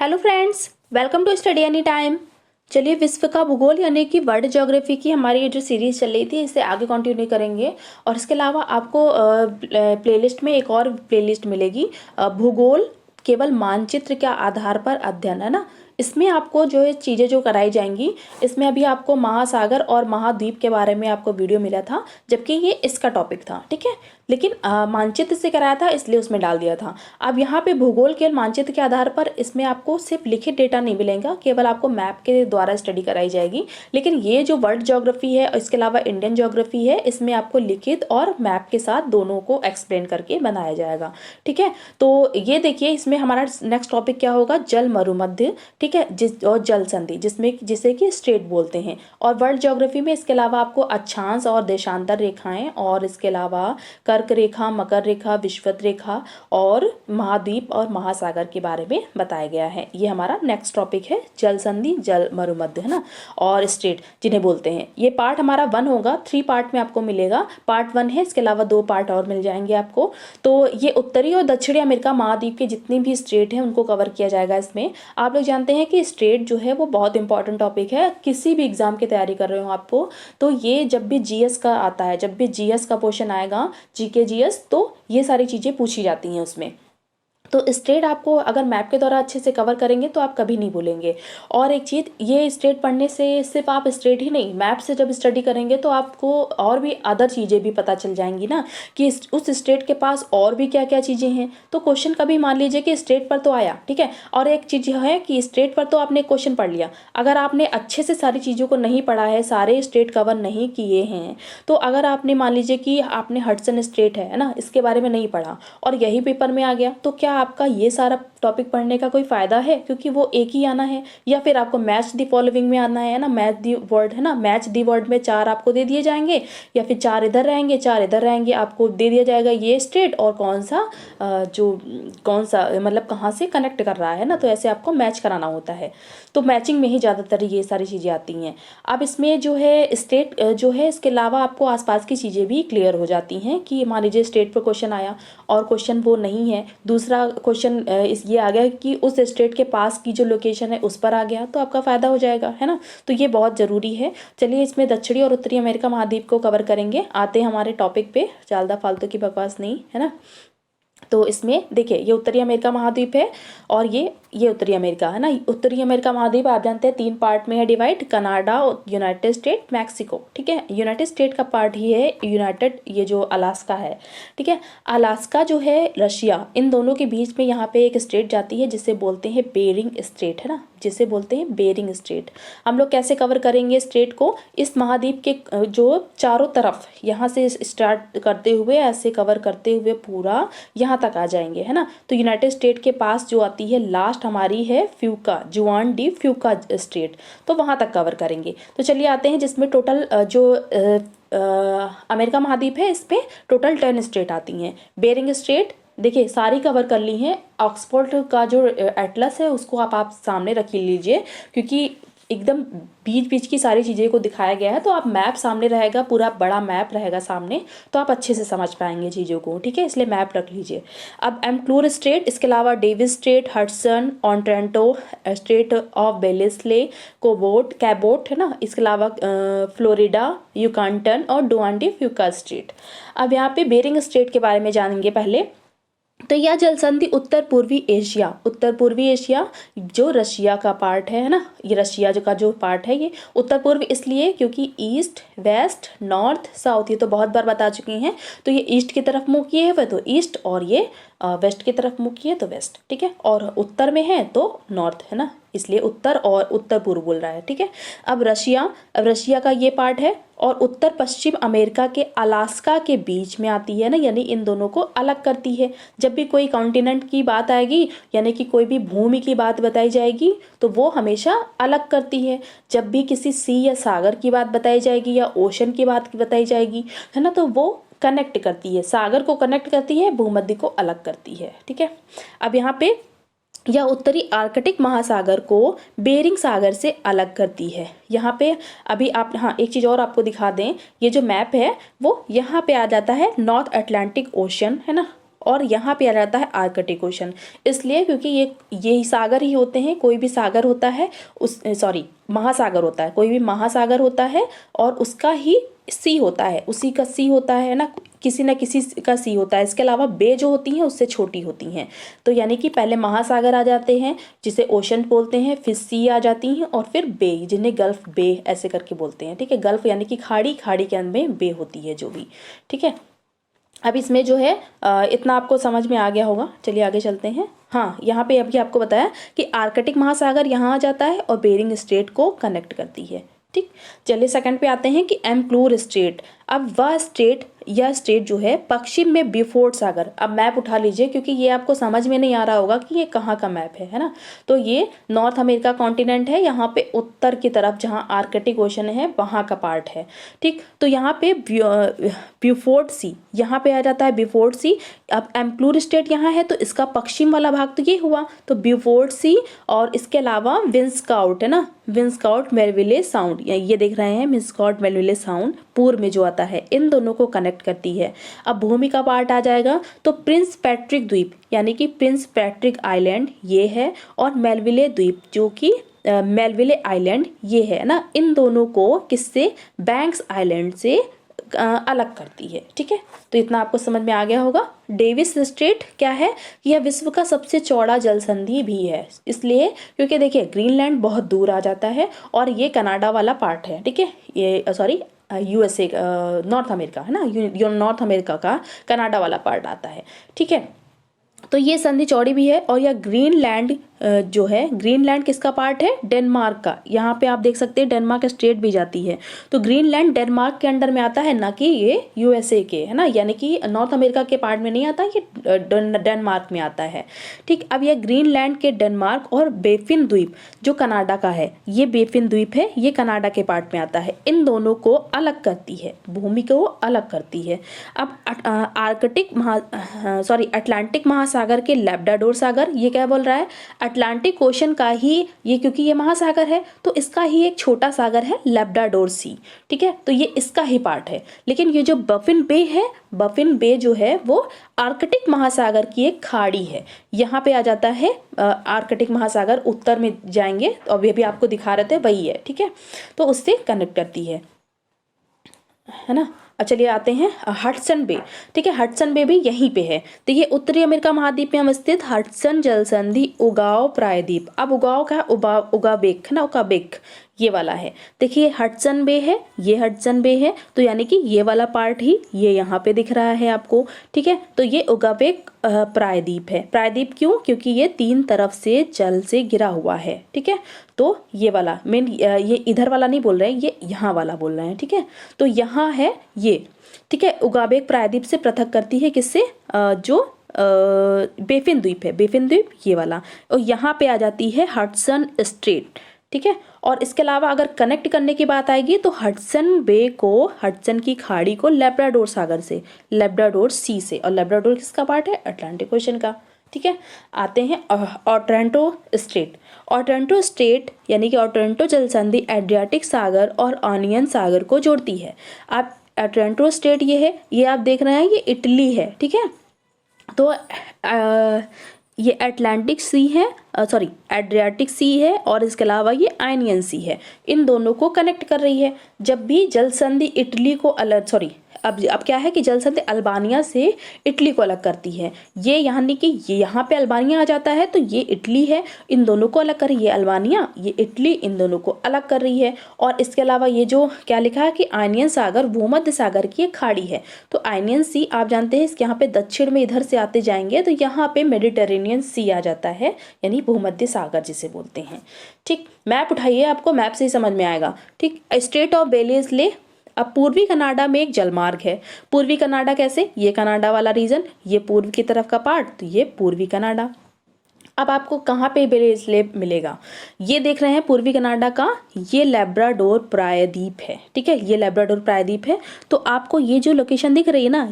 Hello friends, welcome to study any time. चलिए, विश्व का भूगोल यानी कि वर्ल्ड ज्योग्राफी की हमारी ये जो सीरीज चल रही थी इसे आगे कंटिन्यू करेंगे। और इसके अलावा आपको प्लेलिस्ट में एक और प्लेलिस्ट मिलेगी, भूगोल केवल मानचित्र के आधार पर अध्ययन, है ना। इसमें आपको जो है चीज़ें जो कराई जाएंगी, इसमें अभी आपको महासागर और महाद्वीप के बारे में आपको वीडियो मिला था, जबकि ये इसका टॉपिक था, ठीक है। लेकिन मानचित्र से कराया था इसलिए उसमें डाल दिया था। अब यहाँ पे भूगोल केवल मानचित्र के आधार पर, इसमें आपको सिर्फ लिखित डेटा नहीं मिलेगा, केवल आपको मैप के द्वारा स्टडी कराई जाएगी। लेकिन ये जो वर्ल्ड ज्योग्राफी है, इसके अलावा इंडियन ज्योग्राफी है, इसमें आपको लिखित और मैप के साथ दोनों को एक्सप्लेन करके बनाया जाएगा, ठीक है। तो ये देखिए, इसमें हमारा नेक्स्ट टॉपिक क्या होगा, जल मरुमध्य, ठीक है, और जल संधि, जिसे कि स्ट्रेट बोलते हैं। और वर्ल्ड ज्योग्राफी में इसके अलावा आपको अक्षांश और देशांतर रेखाएं, और इसके अलावा कर्क रेखा, मकर रेखा, विषुवत रेखा और महाद्वीप और महासागर के बारे में बताया गया है। ये हमारा नेक्स्ट टॉपिक है, जल संधि, जल मरुमध्य, है ना, और स्ट्रेट जिन्हें बोलते हैं। ये पार्ट हमारा 1 होगा, 3 पार्ट में आपको मिलेगा। पार्ट 1 है, इसके अलावा 2 पार्ट और मिल जाएंगे आपको। तो ये उत्तरी और दक्षिणी अमेरिका महाद्वीप के जितने भी स्टेट हैं उनको कवर किया जाएगा इसमें। आप लोग जानते हैं कि स्टेट जो है वो बहुत इंपॉर्टेंट टॉपिक है, किसी भी एग्जाम की तैयारी कर रहे हो आपको, तो ये जब भी जीएस का आता है, जब भी जीएस का क्वेश्चन आएगा, जीके जीएस, तो ये सारी चीज़ें पूछी जाती हैं उसमें। तो स्टेट आपको अगर मैप के द्वारा अच्छे से कवर करेंगे तो आप कभी नहीं भूलेंगे। और एक चीज़, ये स्टेट पढ़ने से सिर्फ आप स्टेट ही नहीं, मैप से जब स्टडी करेंगे तो आपको और भी अदर चीज़ें भी पता चल जाएंगी ना, कि उस स्टेट के पास और भी क्या क्या चीज़ें हैं। तो क्वेश्चन कभी मान लीजिए कि स्टेट पर तो आया, ठीक है, और एक चीज़ यह है कि स्टेट पर तो आपने क्वेश्चन पढ़ लिया, अगर आपने अच्छे से सारी चीज़ों को नहीं पढ़ा है, सारे स्टेट कवर नहीं किए हैं, तो अगर आपने मान लीजिए कि आपने हडसन स्टेट है ना, इसके बारे में नहीं पढ़ा और यही पेपर में आ गया, तो क्या आपका ये सारा टॉपिक पढ़ने का कोई फायदा है? क्योंकि वो एक ही आना है। या फिर आपको मैच दी फॉलोइंग में आना है ना, मैच दी वर्ड, है ना, मैच दी वर्ड में 4 आपको दे दिए जाएंगे, या फिर 4 इधर रहेंगे, 4 इधर रहेंगे, आपको दे दिया जाएगा ये स्टेट और कौन सा मतलब कहाँ से कनेक्ट कर रहा है ना, तो ऐसे आपको मैच कराना होता है। तो मैचिंग में ही ज़्यादातर ये सारी चीज़ें आती हैं। अब इसमें जो है स्टेट जो है, इसके अलावा आपको आसपास की चीज़ें भी क्लियर हो जाती हैं, कि मान लीजिए स्टेट पर क्वेश्चन आया और क्वेश्चन वो नहीं है, दूसरा क्वेश्चन ये आ गया कि उस स्टेट के पास की जो लोकेशन है उस पर आ गया, तो आपका फ़ायदा हो जाएगा, है ना। तो ये बहुत ज़रूरी है। चलिए, इसमें दक्षिणी और उत्तरी अमेरिका महाद्वीप को कवर करेंगे। आते हैं हमारे टॉपिक पे, ज़्यादा फालतू की बकवास नहीं, है ना। तो इसमें देखिए, ये उत्तरी अमेरिका महाद्वीप है और ये उत्तरी अमेरिका, है ना। उत्तरी अमेरिका महाद्वीप आप जानते हैं 3 पार्ट में है divide, Canada, United state, Mexico, ठीक है। यूनाइटेड स्टेट का पार्ट ही है यूनाइटेड, ये जो अलास्का है, ठीक है। अलास्का जो है, रशिया, इन दोनों के बीच में यहाँ पे एक स्टेट जाती है जिसे बोलते हैं बेरिंग स्टेट, है ना, जिसे बोलते हैं बेरिंग स्टेट। हम लोग कैसे कवर करेंगे स्टेट को, इस महाद्वीप के जो चारों तरफ, यहाँ से स्टार्ट करते हुए ऐसे कवर करते हुए पूरा यहाँ तक आ जाएंगे, है ना। तो यूनाइटेड स्टेट के पास जो आती है लास्ट हमारी है फ्यूका, जुआन डी फ्यूका स्टेट, तो वहाँ तक कवर करेंगे। तो चलिए आते हैं, जिसमें टोटल जो अमेरिका महाद्वीप है, इस पे टोटल 10 स्टेट आती हैं। बेरिंग स्टेट देखिए सारी कवर कर ली हैं। ऑक्सफोर्ड का जो एटलस है उसको आप सामने रख लीजिए, क्योंकि एकदम बीच बीच की सारी चीज़ें को दिखाया गया है, तो आप मैप सामने रहेगा, पूरा बड़ा मैप रहेगा सामने, तो आप अच्छे से समझ पाएंगे चीज़ों को, ठीक है, इसलिए मैप रख लीजिए। अब एमक्लूर स्टेट, इसके अलावा डेविस स्टेट, हडसन, ऑन्टेंटो, स्टेट ऑफ बेलिस्ले, कैबोट, है ना, इसके अलावा फ्लोरिडा, यूकांटन और डुआंडी फ्यूका स्टेट। अब यहाँ पे बेरिंग स्टेट के बारे में जानेंगे पहले। तो यह जल संधि उत्तर पूर्वी एशिया जो रशिया का पार्ट है ना, ये रशिया का जो पार्ट है, ये उत्तर पूर्व इसलिए क्योंकि ईस्ट, वेस्ट, नॉर्थ, साउथ, ये तो बहुत बार बता चुके हैं। तो ये ईस्ट की तरफ मुँह किए हुए तो ईस्ट, और ये वेस्ट की तरफ मुँह किए तो वेस्ट, ठीक है। और उत्तर में है तो नॉर्थ, है ना, इसलिए उत्तर और उत्तर पूर्व बोल रहा है, ठीक है। अब रशिया का ये पार्ट है, और उत्तर पश्चिम अमेरिका के अलास्का के बीच में आती है ना, यानी इन दोनों को अलग करती है। जब भी कोई कॉन्टिनेंट की बात आएगी, यानी कि कोई भी भूमि की बात बताई जाएगी, तो वो हमेशा अलग करती है। जब भी किसी सी या सागर की बात बताई जाएगी या ओशन की बात बताई जाएगी, है ना, तो वो कनेक्ट करती है, सागर को कनेक्ट करती है, भूमध्य को अलग करती है, ठीक है। अब यहाँ पे यह उत्तरी आर्कटिक महासागर को बेरिंग सागर से अलग करती है। यहाँ पे अभी आप, हाँ, एक चीज़ और आपको दिखा दें, ये जो मैप है वो यहाँ पे आ जाता है नॉर्थ अटलांटिक ओशन, है ना, और यहाँ पे आ जाता है आर्कटिक ओशन। इसलिए क्योंकि ये सागर ही होते हैं, कोई भी सागर होता है महासागर होता है, कोई भी महासागर होता है और उसका ही सी होता है, उसी का सी होता है ना, किसी न किसी का सी होता है। इसके अलावा बे जो होती हैं उससे छोटी होती हैं। तो यानी कि पहले महासागर आ जाते हैं जिसे ओशन बोलते हैं, फिर सी आ जाती हैं और फिर बे, जिन्हें गल्फ बे ऐसे करके बोलते हैं। ठीक है, गल्फ यानी कि खाड़ी, खाड़ी के अंत में बे होती है जो भी। ठीक है, अब इसमें जो है इतना आपको समझ में आ गया होगा। चलिए आगे चलते हैं। हाँ, यहाँ पे अभी आपको बताया कि आर्कटिक महासागर यहाँ आ जाता है और बेरिंग स्ट्रेट को कनेक्ट करती है। ठीक, चलिए सेकंड पे आते हैं कि एम्प्लूर स्ट्रेट। अब वह स्टेट या स्टेट जो है पश्चिम में बिफोर्ड सागर। अब मैप उठा लीजिए क्योंकि ये आपको समझ में नहीं आ रहा होगा कि ये कहाँ का मैप है ना। तो ये नॉर्थ अमेरिका कॉन्टिनेंट है, यहाँ पे उत्तर की तरफ जहाँ आर्कटिक ओशन है वहाँ का पार्ट है। ठीक, तो यहाँ पे ब्यूफोर्ड सी यहाँ पे आ जाता है, ब्यूफोर्ड सी। अब एम्प्लूर स्टेट यहाँ है तो इसका पश्चिम वाला भाग तो ये हुआ, तो ब्यूफोर्ड सी और इसके अलावा विंस्काउट है ना, विंस्काउट मेलविले साउंड, ये देख रहे हैं विंस्काउट मेलविले साउंड पूर्व में जो आता है, इन दोनों को कनेक्ट करती है। अब भूमि का पार्ट आ जाएगा तो प्रिंस पैट्रिक द्वीप यानी कि प्रिंस पैट्रिक आइलैंड ये है, और मेलविले द्वीप जो कि मेलविले आइलैंड ये है ना, इन दोनों को किससे, बैंक्स आइलैंड से अलग करती है। ठीक है, तो इतना आपको समझ में आ गया होगा। डेविस स्ट्रेट क्या है, यह विश्व का सबसे चौड़ा जल संधि भी है, इसलिए क्योंकि देखिए ग्रीनलैंड बहुत दूर आ जाता है और ये कनाडा वाला पार्ट है। ठीक है, ये यूएसए नॉर्थ अमेरिका है ना, नॉर्थ अमेरिका का कनाडा वाला पार्ट आता है। ठीक है, तो ये संधि चौड़ी भी है। और यह ग्रीनलैंड जो है, ग्रीनलैंड किसका पार्ट है, डेनमार्क का। यहाँ पे आप देख सकते हैं डेनमार्क स्टेट भी जाती है, तो ग्रीनलैंड डेनमार्क के अंडर में आता है, ना कि ये यूएसए के है ना, यानी कि नॉर्थ अमेरिका के पार्ट में नहीं आता, ये डेनमार्क में आता है। ठीक, अब यह ग्रीनलैंड के डेनमार्क और बेफिन द्वीप जो कनाडा का है, ये बेफिन द्वीप है, ये कनाडा के पार्ट में आता है, इन दोनों को अलग करती है, भूमि को अलग करती है। अब अटलांटिक महासागर के लैब्राडोर सागर, ये क्या बोल रहा है, अटलांटिक ओशन का ही ये, क्योंकि ये महासागर है तो इसका ही एक छोटा सागर है लैब्राडोर सी। ठीक है, तो ये इसका ही पार्ट है। लेकिन ये जो बफिन बे है, बफिन बे जो है वो आर्कटिक महासागर की एक खाड़ी है, यहाँ पे आ जाता है। आर्कटिक महासागर उत्तर में जाएंगे तो अभी भी आपको दिखा रहे थे वही है। ठीक है, तो उससे कनेक्ट करती है ना। चलिए आते हैं हडसन बे। ठीक है, हडसन बे भी यहीं पे है, तो ये उत्तरी अमेरिका महाद्वीप में स्थित हडसन जल संधि उगाओ प्रायद्वीप। अब उगाओ का उगाबेक है ना, उगाबेक ये वाला है। देखिए हडसन बे है, ये हडसन बे है, तो यानी कि ये वाला पार्ट ही ये यहाँ पे दिख रहा है आपको। ठीक है, तो ये उगाबेक प्रायद्वीप है। प्रायद्वीप क्यों, क्योंकि ये तीन तरफ से जल से घिरा हुआ है। ठीक है, तो ये वाला मेन, ये इधर वाला नहीं बोल रहे हैं, ये यहाँ वाला बोल रहे हैं। ठीक है, तो यहाँ है ये। ठीक है, उगाबेक प्रायद्वीप से पृथक करती है किससे, जो बेफिन द्वीप है, बेफिन द्वीप ये वाला, और यहाँ पे आ जाती है हडसन स्ट्रेट। ठीक है, और इसके अलावा अगर कनेक्ट करने की बात आएगी तो हडसन बे को, हडसन की खाड़ी को लैब्राडोर सागर से, लैब्राडोर सी से, और लैब्राडोर किसका पार्ट है, अटलांटिक ओशन का। ठीक है, आते हैं ओट्रांटो स्ट्रेट। ओट्रांटो स्ट्रेट यानी कि ओट्रांटो जल संधि एड्रियाटिक सागर और ऑनियन सागर को जोड़ती है। आप ओट्रांटो स्ट्रेट ये है, ये आप देख रहे हैं, ये इटली है। ठीक है, तो ये अटलांटिक सी है, एड्रियाटिक सी है, और इसके अलावा ये आयनियन सी है, इन दोनों को कनेक्ट कर रही है। जब भी जल संधि इटली को अलग, अब क्या है कि जल संधि अल्बानिया से इटली को अलग करती है। ये यानी कि ये यहाँ पे अल्बानिया आ जाता है तो ये इटली है, इन दोनों को अलग कर रही है, ये अल्बानिया, ये इटली, इन दोनों को अलग कर रही है। और इसके अलावा ये जो क्या लिखा है कि आयनियन सागर भूमध्य सागर की एक खाड़ी है, तो आयनियन सी आप जानते हैं इसके यहाँ पे दक्षिण में इधर से आते जाएंगे तो यहाँ पे मेडिटेरेनियन सी आ जाता है, यानी भूमध्य सागर जिसे बोलते हैं। ठीक, मैप उठाइए, आपको मैप से ही समझ में आएगा। ठीक, स्टेट ऑफ बेलेस्ले। अब पूर्वी कनाडा में एक जलमार्ग है। पूर्वी कनाडा कैसे, ये कनाडा वाला रीजन, ये पूर्व की तरफ का पार्ट, तो ये पूर्वी कनाडा। अब आपको कहाँ पे बेलेस्ले मिलेगा, ये देख रहे हैं पूर्वी कनाडा का, ये लैब्राडोर प्रायद्वीप है। ठीक है, ये लैब्राडोर प्रायद्वीप है, तो आपको ये जो लोकेशन दिख रही है ना,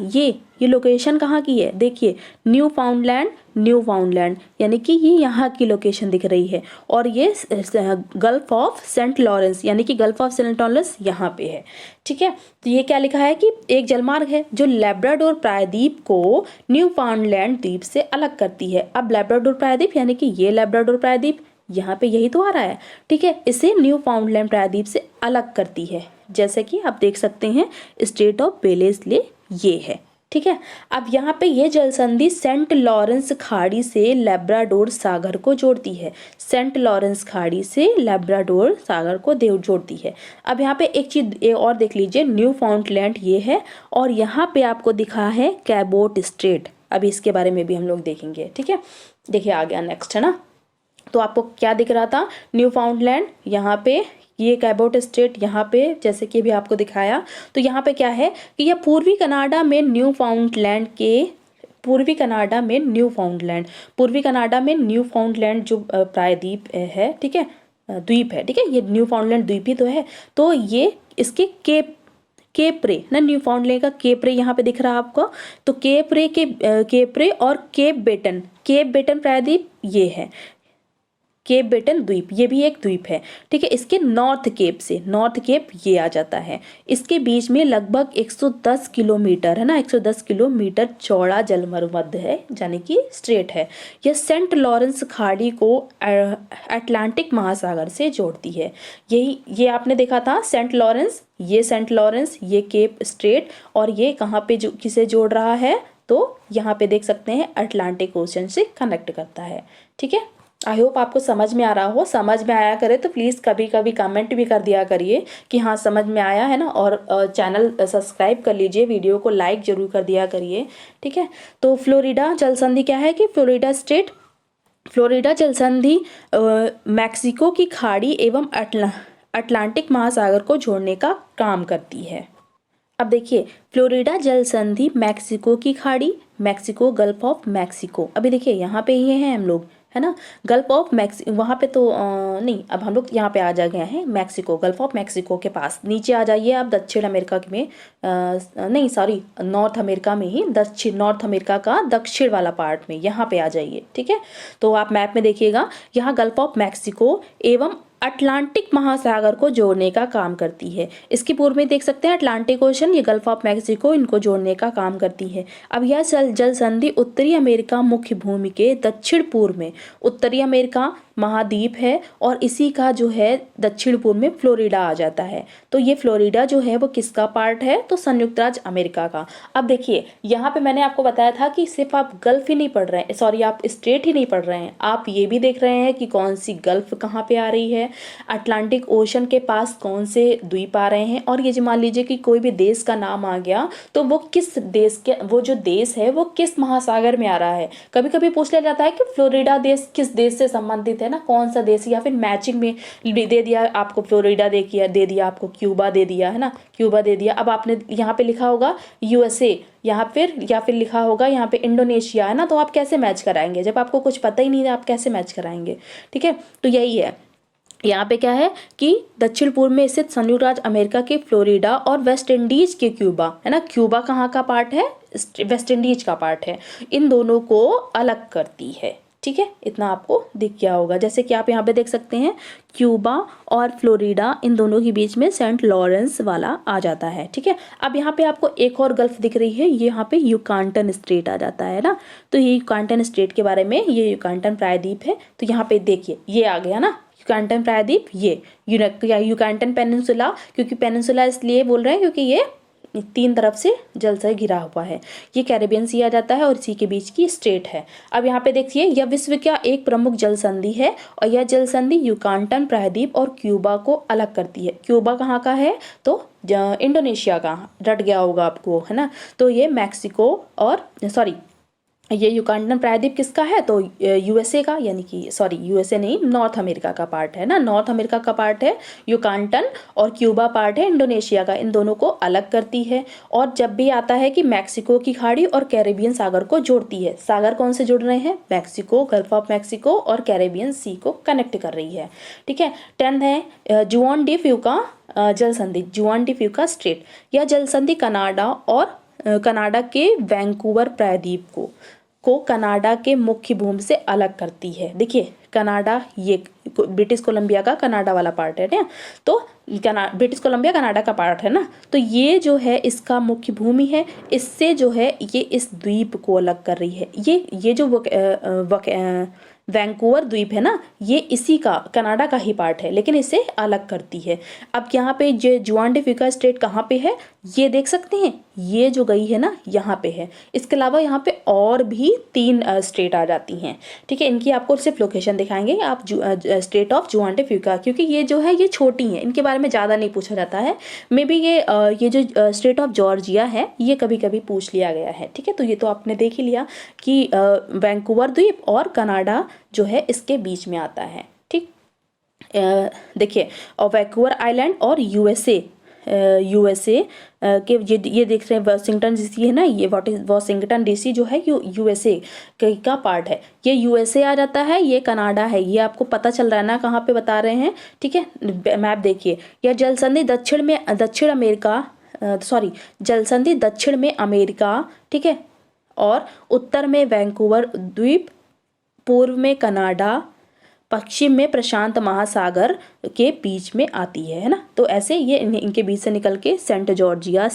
ये लोकेशन कहाँ की है, देखिए न्यू फाउंडलैंड यानी कि ये यहाँ की लोकेशन दिख रही है। और ये गल्फ ऑफ सेंट लॉरेंस यानी कि गल्फ ऑफ सेंट लॉरेंस यहाँ पे है। ठीक है, तो ये क्या लिखा है कि एक जलमार्ग है जो लेब्राडोर प्रायद्वीप को न्यू फाउंडलैंड द्वीप से अलग करती है। अब लेब्राडोर प्रायद्वीप यानी कि ये लेब्राडोर प्रायद्वीप यहाँ पे यही तो आ रहा है। ठीक है, इसे न्यू फाउंडलैंड प्रायद्वीप से अलग करती है, जैसे कि आप देख सकते हैं स्टेट ऑफ वेलेस्ले ये है। ठीक है, अब यहाँ पे ये जल संधि सेंट लॉरेंस खाड़ी से लेब्राडोर सागर को जोड़ती है। सेंट लॉरेंस खाड़ी से लेब्राडोर सागर को जोड़ती है। अब यहाँ पे एक चीज और देख लीजिए, न्यू फाउंडलैंड ये है और यहाँ पे आपको दिखा है कैबोट स्ट्रेट। अभी इसके बारे में भी हम लोग देखेंगे। ठीक है, देखिए आ गया नेक्स्ट, है ना। तो आपको क्या दिख रहा था, न्यू फाउंडलैंड, यहाँ पे ये कैबोट स्ट्रेट यहाँ पे, जैसे कि भी आपको दिखाया। तो यहाँ पे क्या है कि यह पूर्वी कनाडा में न्यू फाउंडलैंड जो प्रायद्वीप है, ठीक है, द्वीप है, ठीक है, ये न्यू फाउंडलैंड द्वीप ही तो है। तो ये इसके केपरे ना, न्यू फाउंडलैंड का केपरे यहाँ पे दिख रहा है आपको। तो केपरे और केप बेटन प्रायद्वीप ये है, केप बेटन द्वीप, ये भी एक द्वीप है। ठीक है, इसके नॉर्थ केप ये आ जाता है। इसके बीच में लगभग 110 किलोमीटर, है ना, 110 किलोमीटर चौड़ा जलमर्मध्य है, यानी कि स्ट्रेट है। यह सेंट लॉरेंस खाड़ी को अटलांटिक महासागर से जोड़ती है। ये आपने देखा था सेंट लॉरेंस, ये केप स्ट्रेट, और ये कहाँ पे किसे जोड़ रहा है, तो यहाँ पे देख सकते हैं अटलांटिक ओशन से कनेक्ट करता है। ठीक है, आई होप आपको समझ में आ रहा हो। समझ में आया करे तो प्लीज़ कभी कभी कमेंट भी कर दिया करिए कि हाँ समझ में आया है ना, और चैनल सब्सक्राइब कर लीजिए, वीडियो को लाइक जरूर कर दिया करिए। ठीक है, तो फ्लोरिडा जल संधि क्या है कि फ्लोरिडा जल संधि मैक्सिको की खाड़ी एवं अटलांटिक महासागर को जोड़ने का काम करती है। अब देखिए, फ्लोरिडा जल संधि मैक्सिको की खाड़ी, मैक्सिको, गल्फ ऑफ मैक्सिको, अभी देखिए यहाँ पे ये हैं हम लोग, है ना, गल्फ ऑफ मैक्सिको, वहाँ पे तो नहीं, अब हम लोग यहाँ पे आ जा गए हैं मैक्सिको, गल्फ ऑफ मैक्सिको के पास। नीचे आ जाइए आप दक्षिण अमेरिका में, नहीं सॉरी, नॉर्थ अमेरिका में ही, नॉर्थ अमेरिका का दक्षिण वाला पार्ट में, यहाँ पे आ जाइए। ठीक है, तो आप मैप में देखिएगा, यहाँ गल्फ ऑफ मैक्सिको एवं अटलांटिक महासागर को जोड़ने का काम करती है। इसके पूर्व में देख सकते हैं अटलांटिक ओशन, ये गल्फ ऑफ मैक्सिको, इनको जोड़ने का काम करती है। अब यह जल संधि उत्तरी अमेरिका मुख्य भूमि के दक्षिण पूर्व में, उत्तरी अमेरिका महाद्वीप है और इसी का जो है दक्षिण पूर्व में फ्लोरिडा आ जाता है। तो ये फ्लोरिडा जो है वो किसका पार्ट है, तो संयुक्त राज्य अमेरिका का। अब देखिए यहाँ पे मैंने आपको बताया था कि सिर्फ आप गल्फ ही नहीं पढ़ रहे हैं, सॉरी आप स्ट्रेट ही नहीं पढ़ रहे हैं, आप ये भी देख रहे हैं कि कौन सी गल्फ कहाँ पे आ रही है, अटलांटिक ओशन के पास कौन से द्वीप आ रहे हैं, और ये जो मान लीजिए कि कोई भी देश का नाम आ गया तो वो किस देश के, वो जो देश है वो किस महासागर में आ रहा है। कभी कभी पूछ लिया जाता है कि फ्लोरिडा देश किस देश से संबंधित है ना, कौन सा देश, या फिर मैचिंग में दे दिया आपको फ्लोरिडा दे दिया आपको क्यूबा दे दिया, है ना, क्यूबा दे दिया। अब आपने यहाँ पे लिखा होगा यूएसए, या फिर लिखा होगा यहाँ पे इंडोनेशिया, है ना, तो आप कैसे मैच कराएंगे, जब आपको कुछ पता ही नहीं है आप कैसे मैच कराएंगे। ठीक है, तो यही है, यहाँ पे क्या है कि दक्षिण पूर्व में स्थित संयुक्त राज्य अमेरिका के फ्लोरिडा और वेस्ट इंडीज के क्यूबा, है ना, क्यूबा कहाँ का पार्ट है, वेस्ट इंडीज का पार्ट है, इन दोनों को अलग करती है। ठीक है, इतना आपको दिख गया होगा। जैसे कि आप यहाँ पे देख सकते हैं क्यूबा और फ्लोरिडा, इन दोनों के बीच में सेंट लॉरेंस वाला आ जाता है। ठीक है, अब यहाँ पे आपको एक और गल्फ दिख रही है, ये यहाँ पे युकांटन स्ट्रेट आ जाता है ना, तो ये युकांटन स्ट्रेट के बारे में, ये युकांटन प्रायद्वीप है। तो यहाँ पे देखिए ये आ गया ना युकांटन प्रायद्वीप, ये युकांटन पेनिनसुला, क्योंकि पेनिनसुला इसलिए बोल रहे हैं क्योंकि ये 3 तरफ से जल से घिरा हुआ है, ये कैरेबियन सी आ जाता है और इसी के बीच की स्टेट है। अब यहाँ पे देखिए यह विश्व का एक प्रमुख जल संधि है और यह जल संधि युकांटन प्रायद्वीप और क्यूबा को अलग करती है। क्यूबा कहाँ का है, तो इंडोनेशिया का, रट गया होगा आपको, है ना, तो ये मैक्सिको और सॉरी ये युकांटन प्रायद्वीप किसका है, तो यूएसए का, यानी कि सॉरी यूएसए नहीं, नॉर्थ अमेरिका का पार्ट है ना, नॉर्थ अमेरिका का पार्ट है युकांटन, और क्यूबा पार्ट है इंडोनेशिया का, इन दोनों को अलग करती है। और जब भी आता है कि मैक्सिको की खाड़ी और कैरेबियन सागर को जोड़ती है, सागर कौन से जुड़ रहे हैं, मैक्सिको, गल्फ ऑफ मैक्सिको और कैरेबियन सी को कनेक्ट कर रही है। ठीक है, 10 है जुआन डी फ्यूका जल संधि, जुआन डी फ्यूका स्ट्रेट, यह जल संधि कनाडा और कनाडा के वैंकूवर प्रायद्वीप को कनाडा के मुख्य भूमि से अलग करती है। देखिए कनाडा, ये ब्रिटिश कोलंबिया का कनाडा वाला पार्ट है ना, तो ब्रिटिश कोलंबिया कनाडा का पार्ट है ना, तो ये जो है इसका मुख्य भूमि है, इससे जो है ये इस द्वीप को अलग कर रही है। ये जो वैंकूवर द्वीप है ना, ये इसी का कनाडा का ही पार्ट है, लेकिन इसे अलग करती है। अब यहाँ पे जो जुआन डी फुका स्टेट कहाँ पे है, ये देख सकते हैं, ये जो गई है ना यहाँ पे है। इसके अलावा यहाँ पे और भी 3 स्टेट आ जाती हैं, ठीक है। इनकी आपको सिर्फ लोकेशन दिखाएंगे आप, स्टेट ऑफ जुआन डी फुका, क्योंकि ये जो है ये छोटी हैं, इनके बारे में ज़्यादा नहीं पूछा जाता है। मे बी ये जो स्टेट ऑफ जॉर्जिया है ये कभी कभी पूछ लिया गया है, ठीक है। तो ये तो आपने देख ही लिया कि वैंकूवर द्वीप और कनाडा जो है इसके बीच में आता है, ठीक। देखिए, और वैंकूवर आइलैंड और यूएसए के ये देख रहे हैं वाशिंगटन डीसी है ना, ये वाशिंगटन डीसी जो है यूएसए का पार्ट है। ये यूएसए आ जाता है, ये कनाडा है, ये आपको पता चल रहा है ना कहाँ पे बता रहे हैं, ठीक है। मैप देखिए, यह जलसंधि जलसंधि दक्षिण में अमेरिका, ठीक है, और उत्तर में वैंकूवर द्वीप, पूर्व में कनाडा, पश्चिम में प्रशांत महासागर के बीच में आती है ना। तो ऐसे ये इनके बीच से निकल के सेंट जॉर्जिया,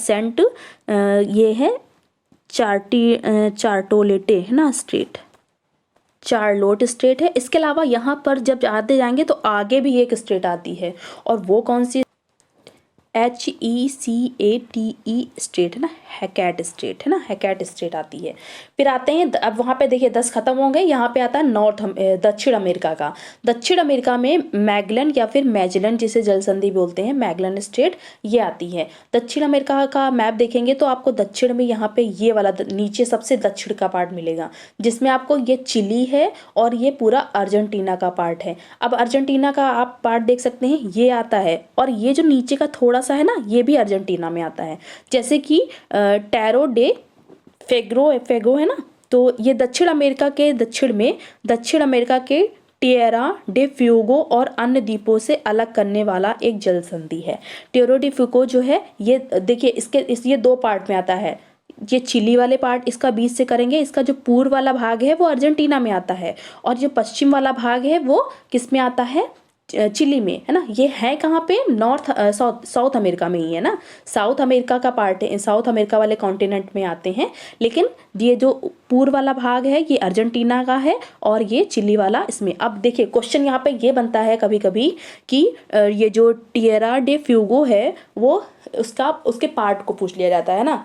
ये है चार्लोटे है ना स्टेट, चार्लोट स्टेट है। इसके अलावा यहाँ पर जब आते जाएंगे तो आगे भी एक स्टेट आती है, और वो कौन सी, HECATE स्टेट है ना, हैकेट स्टेट है ना, हैकेट स्टेट आती है। फिर आते हैं, अब वहाँ पे देखिए 10 खत्म हो गए, यहाँ पे आता है दक्षिण अमेरिका का। दक्षिण अमेरिका में मैगलन या फिर मैजेलन, जिसे जलसंधि बोलते हैं, मैगलन स्टेट ये आती है। दक्षिण अमेरिका का मैप देखेंगे तो आपको दक्षिण में यहाँ पे ये वाला नीचे सबसे दक्षिण का पार्ट मिलेगा, जिसमें आपको ये चिली है और ये पूरा अर्जेंटीना का पार्ट है। अब अर्जेंटीना का आप पार्ट देख सकते हैं, ये आता है, और ये जो नीचे का थोड़ा सा है ना, ये भी अर्जेंटीना में आता है, जैसे कि टैरो डे फेगो है ना। तो ये दक्षिण अमेरिका के दक्षिण में, दक्षिण अमेरिका के टिएरा डे फ्यूगो और अन्य द्वीपों से अलग करने वाला एक जल संधि है। टिएरा डे फ्यूगो जो है ये देखिए ये 2 पार्ट में आता है। ये चिली वाले पार्ट इसका बीच से करेंगे, इसका जो पूर्व वाला भाग है वो अर्जेंटीना में आता है, और जो पश्चिम वाला भाग है वो किस में आता है, चिली में है ना। ये है कहाँ पे, साउथ अमेरिका में ही है ना, साउथ अमेरिका का पार्ट है, साउथ अमेरिका वाले कॉन्टिनेंट में आते हैं। लेकिन ये जो पूर्व वाला भाग है ये अर्जेंटीना का है, और ये चिली वाला इसमें। अब देखिए क्वेश्चन यहाँ पे ये बनता है कभी कभी कि ये जो टिएरा डे फ्यूगो है वो उसके पार्ट को पूछ लिया जाता है ना।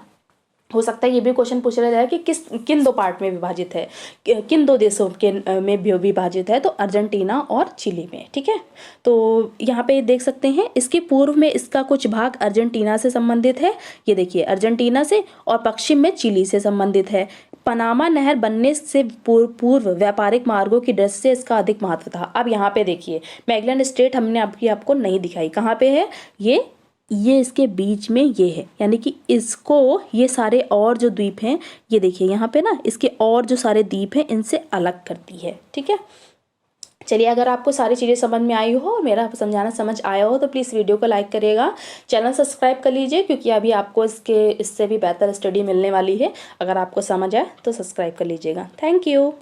हो सकता है ये भी क्वेश्चन पूछा जाए कि किन 2 पार्ट में विभाजित है, किन 2 देशों के में विभाजित है, तो अर्जेंटीना और चिली में, ठीक है। तो यहाँ पे देख सकते हैं इसके पूर्व में इसका कुछ भाग अर्जेंटीना से संबंधित है, ये देखिए अर्जेंटीना से, और पश्चिम में चिली से संबंधित है। पनामा नहर बनने से पूर्व व्यापारिक मार्गों की दृष्टि से इसका अधिक महत्व था। अब यहाँ पे देखिए मैगलन स्टेट हमने आपको नहीं दिखाई, कहाँ पे है, ये इसके बीच में ये है, यानी कि इसको ये सारे और जो द्वीप हैं ये देखिए यहाँ पे ना, इसके और जो सारे द्वीप हैं इनसे अलग करती है, ठीक है। चलिए, अगर आपको सारी चीज़ें समझ में आई हो और मेरा समझाना समझ आया हो तो प्लीज़ वीडियो को लाइक करिएगा, चैनल सब्सक्राइब कर लीजिए, क्योंकि अभी आपको इससे भी बेहतर स्टडी मिलने वाली है। अगर आपको समझ आए तो सब्सक्राइब कर लीजिएगा। Thank you.